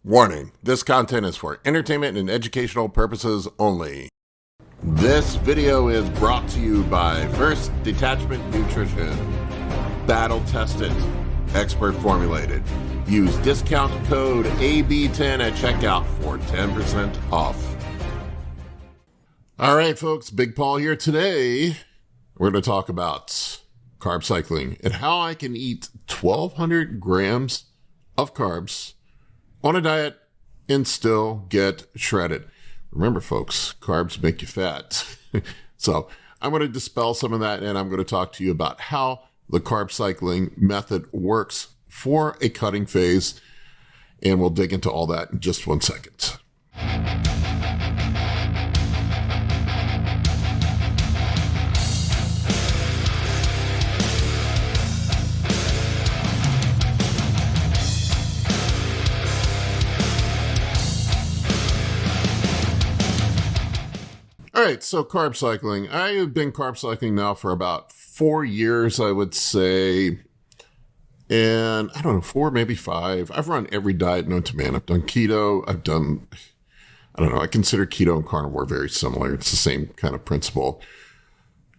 Warning, this content is for entertainment and educational purposes only. This video is brought to you by First Detachment Nutrition. Battle tested, expert formulated. Use discount code AB10 at checkout for 10% off. All right, folks, Big Paul here. Today, we're going to talk about carb cycling and how I can eat 1,200 grams of carbs on a diet and still get shredded. Remember, folks, carbs make you fat. So I'm going to dispel some of that, and I'm going to talk to you about how the carb cycling method works for a cutting phase, and we'll dig into all that in just 1 second. All right, so carb cycling. I have been carb cycling now for about 4 years, I would say. And I don't know, 4, maybe 5. I've run every diet known to man. I've done keto. I consider keto and carnivore very similar. It's the same kind of principle.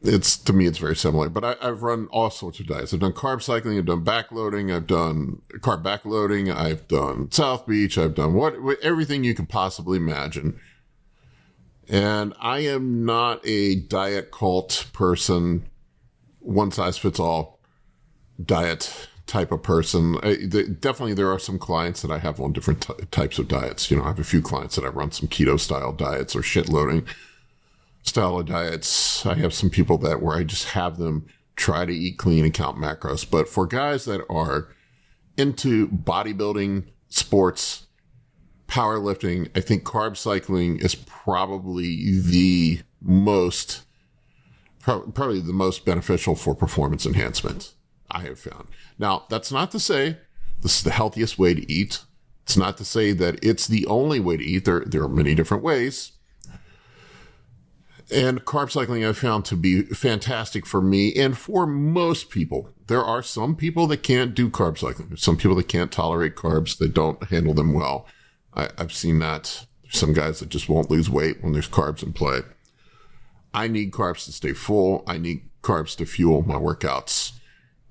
To me, it's very similar. But I've run all sorts of diets. I've done carb cycling. I've done backloading. I've done carb backloading. I've done South Beach. I've done everything you can possibly imagine. And I am not a diet cult person, one size fits all diet type of person. Definitely there are some clients that I have on different types of diets. I have a few clients that I run some keto style diets or shit loading style of diets. I have some people where I just have them try to eat clean and count macros. But for guys that are into bodybuilding, sports, powerlifting, I think carb cycling is probably the most beneficial for performance enhancement, I have found. Now, that's not to say this is the healthiest way to eat. It's not to say that it's the only way to eat. There are many different ways. And carb cycling I've found to be fantastic for me and for most people. There are some people that can't do carb cycling. There's some people that can't tolerate carbs, that don't handle them well. I've seen that. There's some guys that just won't lose weight when there's carbs in play. I need carbs to stay full. I need carbs to fuel my workouts.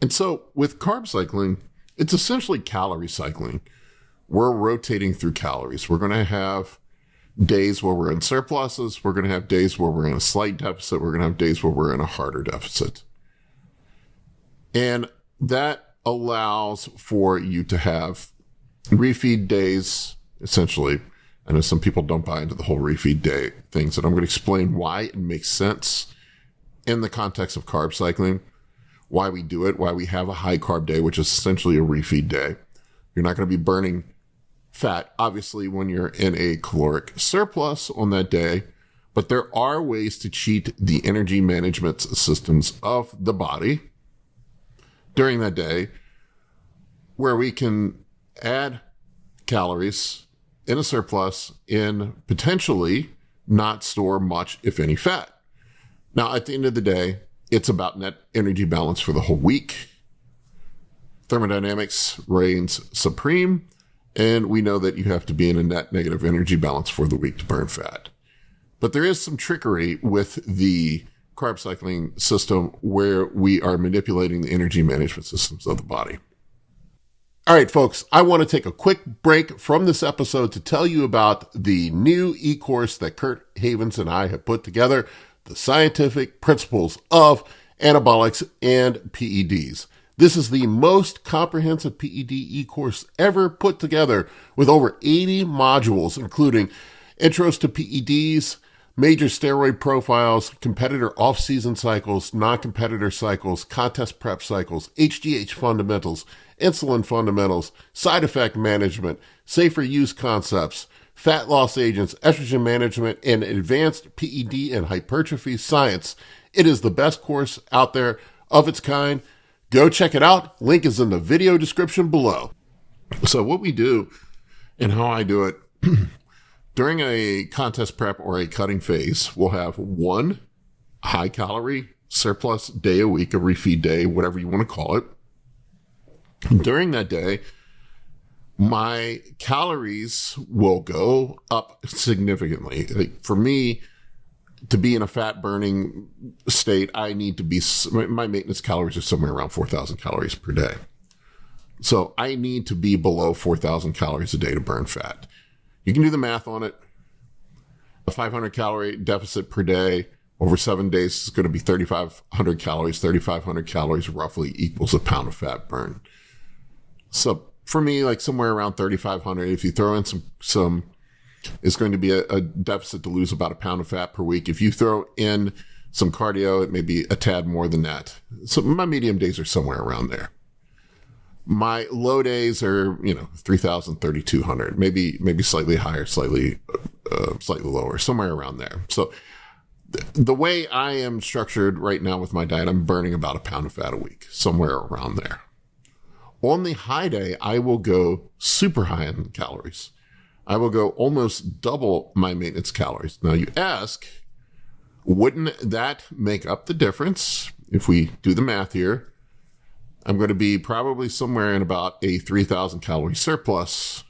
And so with carb cycling, it's essentially calorie cycling. We're rotating through calories. We're going to have days where we're in surpluses. We're going to have days where we're in a slight deficit. We're going to have days where we're in a harder deficit. And that allows for you to have refeed days. Essentially, I know some people don't buy into the whole refeed day things, and I'm going to explain why it makes sense in the context of carb cycling, why we do it, why we have a high carb day, which is essentially a refeed day. You're not going to be burning fat, obviously, when you're in a caloric surplus on that day, but there are ways to cheat the energy management systems of the body during that day where we can add calories in a surplus and potentially not store much, if any, fat. Now, at the end of the day, it's about net energy balance for the whole week. Thermodynamics reigns supreme, and we know that you have to be in a net negative energy balance for the week to burn fat. But there is some trickery with the carb cycling system where we are manipulating the energy management systems of the body. All right, folks, I want to take a quick break from this episode to tell you about the new e-course that Kurt Havens and I have put together, The Scientific Principles of Anabolics and PEDs. This is the most comprehensive PED e-course ever put together with over 80 modules, including intros to PEDs, major steroid profiles, competitor off-season cycles, non-competitor cycles, contest prep cycles, HGH fundamentals, insulin fundamentals, side effect management, safer use concepts, fat loss agents, estrogen management, and advanced PED and hypertrophy science. It is the best course out there of its kind. Go check it out. Link is in the video description below. So what we do and how I do it during a contest prep or a cutting phase, we'll have one high calorie surplus day a week, a refeed day, whatever you want to call it. During that day, my calories will go up significantly. Like for me, to be in a fat burning state, I need to be, my maintenance calories are somewhere around 4,000 calories per day. So I need to be below 4,000 calories a day to burn fat. You can do the math on it. A 500 calorie deficit per day over 7 days is going to be 3,500 calories. 3,500 calories roughly equals a pound of fat burn. So for me, like somewhere around 3,500, if you throw in some it's going to be a deficit to lose about a pound of fat per week. If you throw in some cardio, it may be a tad more than that. So my medium days are somewhere around there. My low days are, 3,000, 3,200, maybe slightly higher, slightly lower, somewhere around there. So the way I am structured right now with my diet, I'm burning about a pound of fat a week, somewhere around there. On the high day, I will go super high in calories. I will go almost double my maintenance calories. Now you ask, wouldn't that make up the difference? If we do the math here, I'm going to be probably somewhere in about a 3,000 calorie surplus,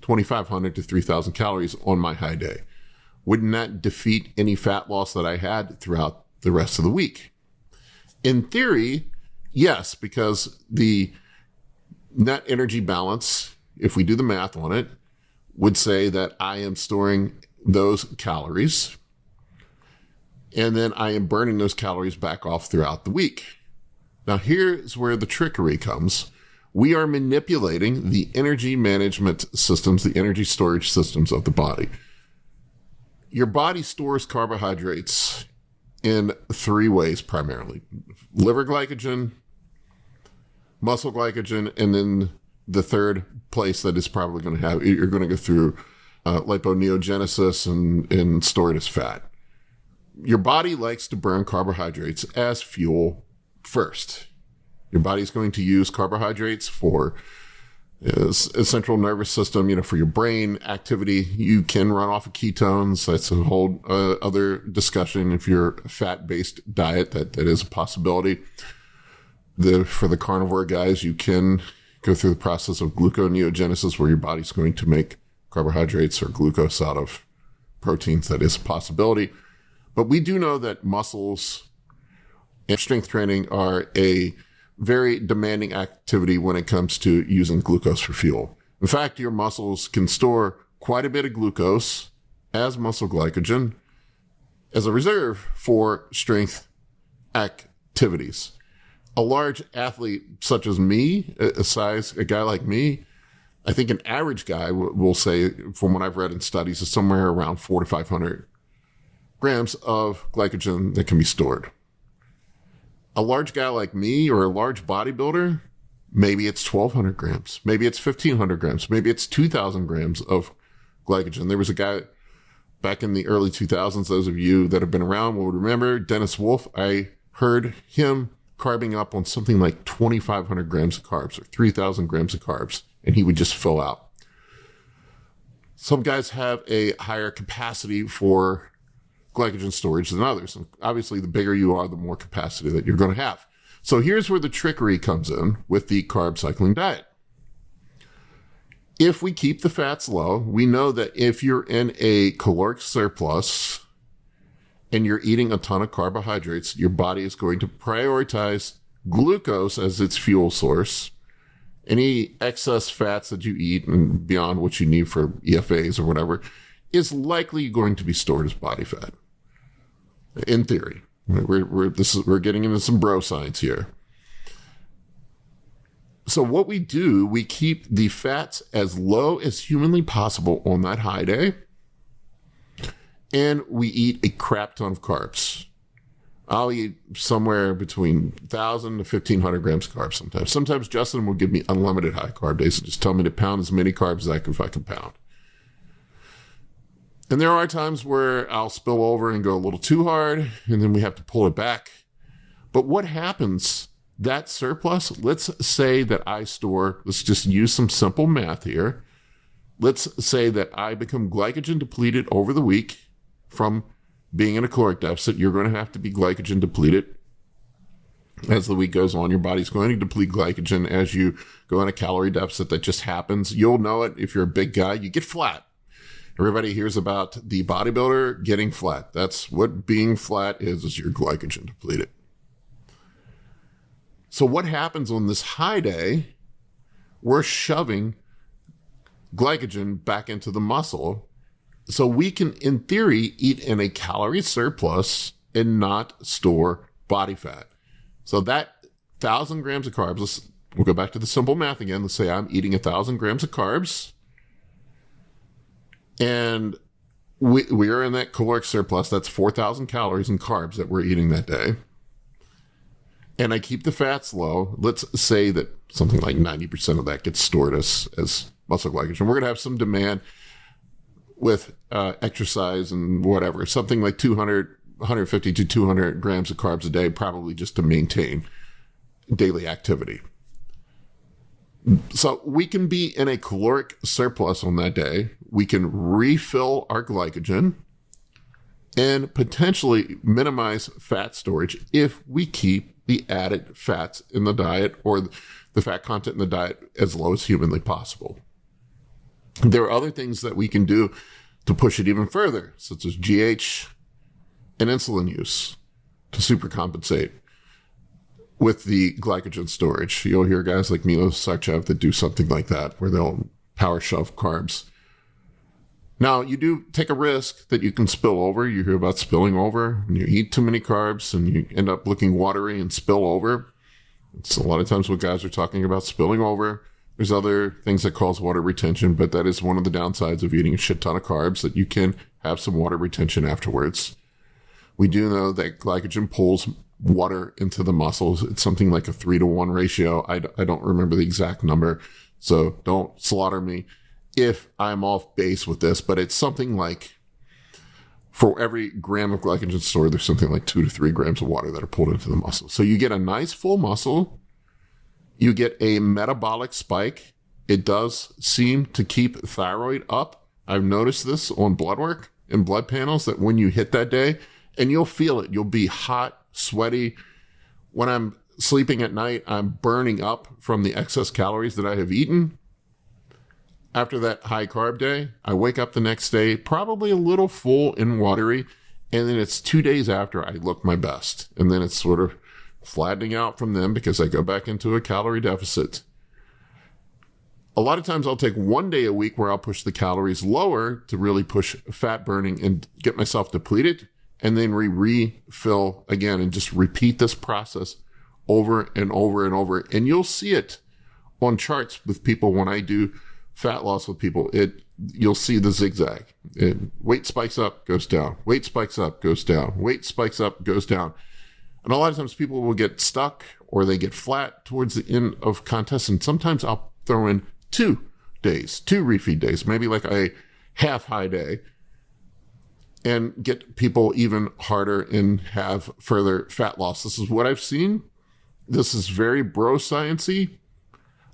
2,500 to 3,000 calories on my high day. Wouldn't that defeat any fat loss that I had throughout the rest of the week? In theory, yes, because the net energy balance, if we do the math on it, would say that I am storing those calories and then I am burning those calories back off throughout the week. Now, here's where the trickery comes. We are manipulating the energy management systems, the energy storage systems of the body. Your body stores carbohydrates in 3 ways primarily: liver glycogen, muscle glycogen, and then the third place that is probably going to have, you're going to go through liponeogenesis and store it as fat. Your body likes to burn carbohydrates as fuel first. Your body's going to use carbohydrates for a central nervous system, for your brain activity. You can run off of ketones. That's a whole other discussion. If you're a fat-based diet, that is a possibility. For the carnivore guys, you can go through the process of gluconeogenesis, where your body's going to make carbohydrates or glucose out of proteins. That is a possibility. But we do know that muscles and strength training are a very demanding activity when it comes to using glucose for fuel. In fact, your muscles can store quite a bit of glucose as muscle glycogen as a reserve for strength activities. A large athlete such as me, a guy like me, I think an average guy will say, from what I've read in studies, is somewhere around 400 to 500 grams of glycogen that can be stored. A large guy like me or a large bodybuilder, maybe it's 1,200 grams, maybe it's 1,500 grams, maybe it's 2,000 grams of glycogen. There was a guy back in the early 2000s, those of you that have been around will remember, Dennis Wolf. I heard him carbing up on something like 2,500 grams of carbs or 3,000 grams of carbs, and he would just fill out. Some guys have a higher capacity for glycogen storage than others. And obviously, the bigger you are, the more capacity that you're going to have. So here's where the trickery comes in with the carb-cycling diet. If we keep the fats low, we know that if you're in a caloric surplus and you're eating a ton of carbohydrates, your body is going to prioritize glucose as its fuel source. Any excess fats that you eat and beyond what you need for EFAs or whatever is likely going to be stored as body fat. In theory, we're getting into some bro science here. So what we do, we keep the fats as low as humanly possible on that high day, and we eat a crap ton of carbs. I'll eat somewhere between 1,000 to 1,500 grams of carbs sometimes. Sometimes Justin will give me unlimited high carb days and just tell me to pound as many carbs as I can pound. And there are times where I'll spill over and go a little too hard, and then we have to pull it back. But what happens, that surplus, let's say that I store, let's just use some simple math here. Let's say that I become glycogen depleted over the week from being in a caloric deficit. You're going to have to be glycogen depleted As the week goes on, your body's going to deplete glycogen as you go in a calorie deficit. That just happens. You'll know it if you're a big guy. You get flat. Everybody hears about the bodybuilder getting flat. That's what being flat is your glycogen depleted. So what happens on this high day? We're shoving glycogen back into the muscle. So we can, in theory, eat in a calorie surplus and not store body fat. So that 1,000 grams of carbs, we'll go back to the simple math again. Let's say I'm eating 1,000 grams of carbs. And we are in that caloric surplus. That's 4,000 calories in carbs that we're eating that day. And I keep the fats low. Let's say that something like 90% of that gets stored as muscle glycogen. We're going to have some demand with exercise and whatever, something like 150 to 200 grams of carbs a day, probably just to maintain daily activity. So we can be in a caloric surplus on that day. We can refill our glycogen and potentially minimize fat storage if we keep the added fats in the diet or the fat content in the diet as low as humanly possible. There are other things that we can do to push it even further, such as GH and insulin use to supercompensate with the glycogen storage. You'll hear guys like Milo Sarchev that do something like that, where they'll power shove carbs. Now, you do take a risk that you can spill over. You hear about spilling over, and you eat too many carbs, and you end up looking watery and spill over. It's a lot of times what guys are talking about, spilling over. There's other things that cause water retention, but that is one of the downsides of eating a shit ton of carbs, that you can have some water retention afterwards. We do know that glycogen pulls water into the muscles. It's something like a 3-to-1 ratio. I don't remember the exact number, so don't slaughter me if I'm off base with this, but it's something like for every gram of glycogen stored, there's something like 2 to 3 grams of water that are pulled into the muscle. So you get a nice full muscle. You get a metabolic spike. It does seem to keep thyroid up. I've noticed this on blood work and blood panels, that when you hit that day, and you'll feel it, you'll be hot, sweaty. When I'm sleeping at night, I'm burning up from the excess calories that I have eaten. After that high carb day, I wake up the next day, probably a little full and watery. And then it's 2 days after I look my best. And then it's sort of flattening out from them because I go back into a calorie deficit. A lot of times I'll take 1 day a week where I'll push the calories lower to really push fat burning and get myself depleted, and then refill again and just repeat this process over and over and over. And you'll see it on charts with people when I do fat loss with people. You'll see the zigzag. Weight spikes up, goes down. Weight spikes up, goes down. Weight spikes up, goes down. And a lot of times people will get stuck or they get flat towards the end of contests. And sometimes I'll throw in 2 days, 2 refeed days, maybe like a half high day, and get people even harder and have further fat loss. This is what I've seen. This is very bro science-y.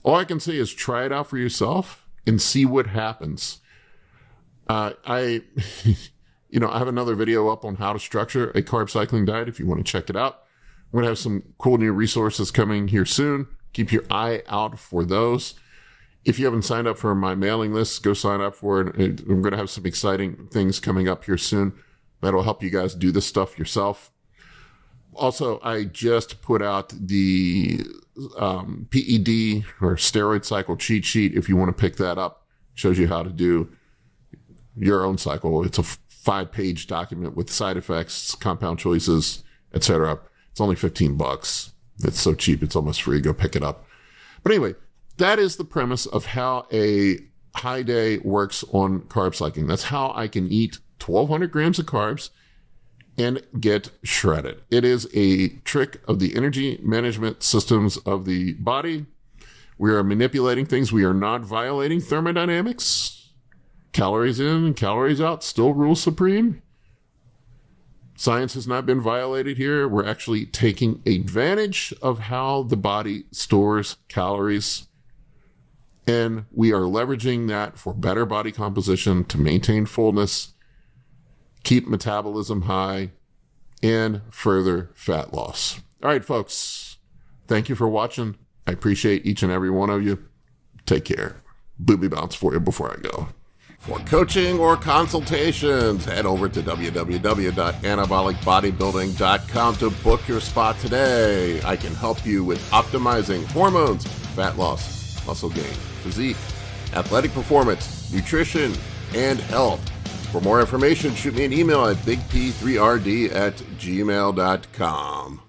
All I can say is try it out for yourself and see what happens. I have another video up on how to structure a carb-cycling diet if you want to check it out. We're going to have some cool new resources coming here soon. Keep your eye out for those. If you haven't signed up for my mailing list, go sign up for it. I'm going to have some exciting things coming up here soon that'll help you guys do this stuff yourself. Also, I just put out the PED or steroid cycle cheat sheet. If you want to pick that up, it shows you how to do your own cycle. It's a 5-page document with side effects, compound choices, etc. It's only $15. It's so cheap, it's almost free. Go pick it up. But anyway, that is the premise of how a high day works on carb cycling. That's how I can eat 1,200 grams of carbs and get shredded. It is a trick of the energy management systems of the body. We are manipulating things. We are not violating thermodynamics. Calories in and calories out still rule supreme. Science has not been violated here. We're actually taking advantage of how the body stores calories. And we are leveraging that for better body composition to maintain fullness, keep metabolism high, and further fat loss. All right, folks, Thank you for watching. I appreciate each and every one of you. Take care. Booby bounce for you before I go. For coaching or consultations, head over to www.anabolicbodybuilding.com to book your spot today. I can help you with optimizing hormones, fat loss, muscle gain, physique, athletic performance, nutrition, and health. For more information, shoot me an email at bigp3rd@gmail.com.